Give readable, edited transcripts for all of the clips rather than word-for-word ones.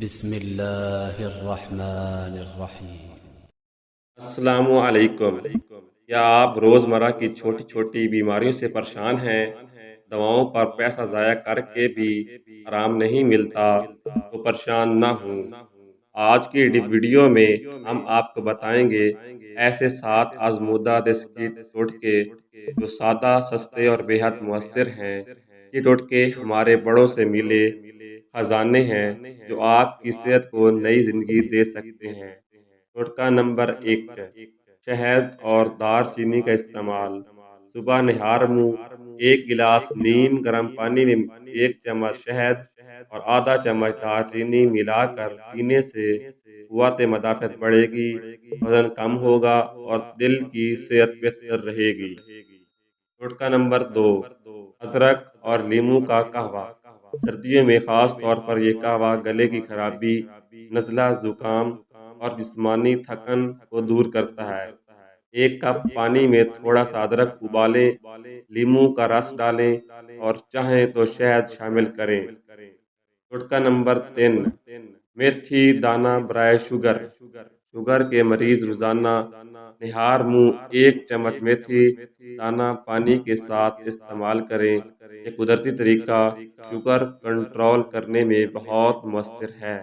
بسم اللہ الرحمن الرحیم۔ السلام علیکم۔ کیا آپ روزمرہ کی چھوٹی چھوٹی بیماریوں سے پریشان ہیں؟ دواؤں پر پیسہ ضائع کر کے بھی آرام نہیں ملتا؟ تو پریشان نہ ہوں۔ آج کی ویڈیو میں ہم آپ کو بتائیں گے ایسے 7 آزمودہ دیسی ٹوٹکے جو سادہ، سستے اور بے حد مؤثر ہیں۔ یہ ٹوٹکے ہمارے بڑوں سے ملے خزانے ہیں جو آپ کی صحت کو نئی زندگی دے سکتے ہیں۔ ٹوٹکا نمبر 1، شہد اور دار چینی کا استعمال۔ صبح نہار منہ 1 گلاس نیم گرم پانی میں 1 چمچ شہد اور آدھا چمچ دار چینی ملا کر پینے سے قوت مدافعت بڑھے گی، وزن کم ہوگا اور دل کی صحت بہتر رہے گی۔ ٹوٹکا نمبر 2، ادرک اور لیموں کا قہوہ۔ سردیوں میں خاص طور پر یہ قہوہ گلے کی خرابی، نزلہ، زکام اور جسمانی تھکن کو دور کرتا ہے۔ 1 کپ پانی میں تھوڑا سا ادرک ابالیں، لیموں کا رس ڈالیں اور چاہیں تو شہد شامل کریں۔ ٹوٹکا نمبر 3، میتھی دانہ برائے شوگر۔ شوگر کے مریض روزانہ نہار منہ 1 چمچ میتھی دانہ پانی کے ساتھ استعمال کریں۔ یہ قدرتی طریقہ شوگر کنٹرول کرنے میں بہت مؤثر ہے۔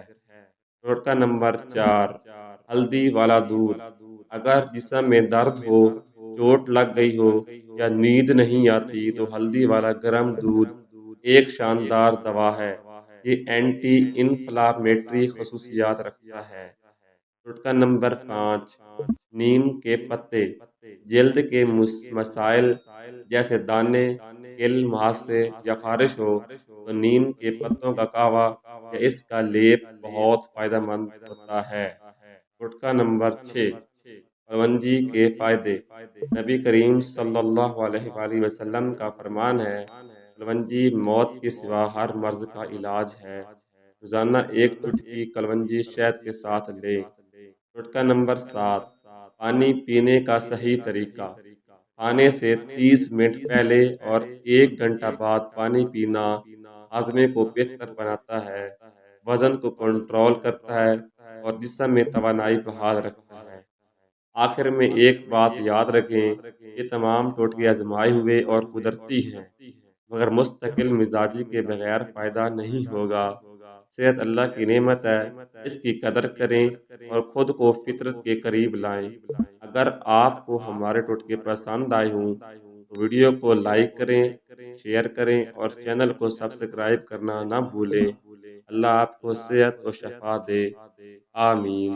ٹوٹکا نمبر 4، ہلدی والا دودھ۔ اگر جسم میں درد ہو، چوٹ لگ گئی ہو یا نیند نہیں آتی تو ہلدی والا گرم دودھ ایک شاندار دوا ہے۔ یہ اینٹی انفلامیٹری خصوصیات رکھتا ہے۔ ٹوٹکا نمبر 5، نیم کے پتے۔ جلد کے مسائل جیسے دانے، کل، مہاسے یا خارش ہو تو نیم کے پتوں کا قہوہ یا اس کا لیپ بہت فائدہ مند ہوتا ہے۔ ٹوٹکا نمبر 6، کلونجی کے فائدے۔ نبی کریم صلی اللہ علیہ وآلہ وسلم کا فرمان ہے، کلونجی موت کے سوا ہر مرض کا علاج ہے۔ روزانہ 1 چٹکی کلونجی شہد کے ساتھ لیں۔ ٹوٹکا نمبر 7، پانی پینے کا صحیح طریقہ۔ کھانے سے 30 منٹ پہلے اور 1 گھنٹہ بعد پانی پینا ہاضمے کو بہتر بناتا ہے، وزن کو کنٹرول کرتا ہے اور جسم میں توانائی بحال رکھتا ہے۔ آخر میں ایک بات یاد رکھیں، یہ تمام ٹوٹکے آزمائے ہوئے اور قدرتی ہیں، مگر مستقل مزاجی کے بغیر فائدہ نہیں ہوگا۔ صحت اللہ کی نعمت ہے، اس کی قدر کریں اور خود کو فطرت کے قریب لائیں۔ اگر آپ کو ہمارے ٹوٹکے پسند آئے ہوں تو ویڈیو کو لائک کریں، شیئر کریں اور چینل کو سبسکرائب کرنا نہ بھولیں۔ اللہ آپ کو صحت و شفا دے، آمین۔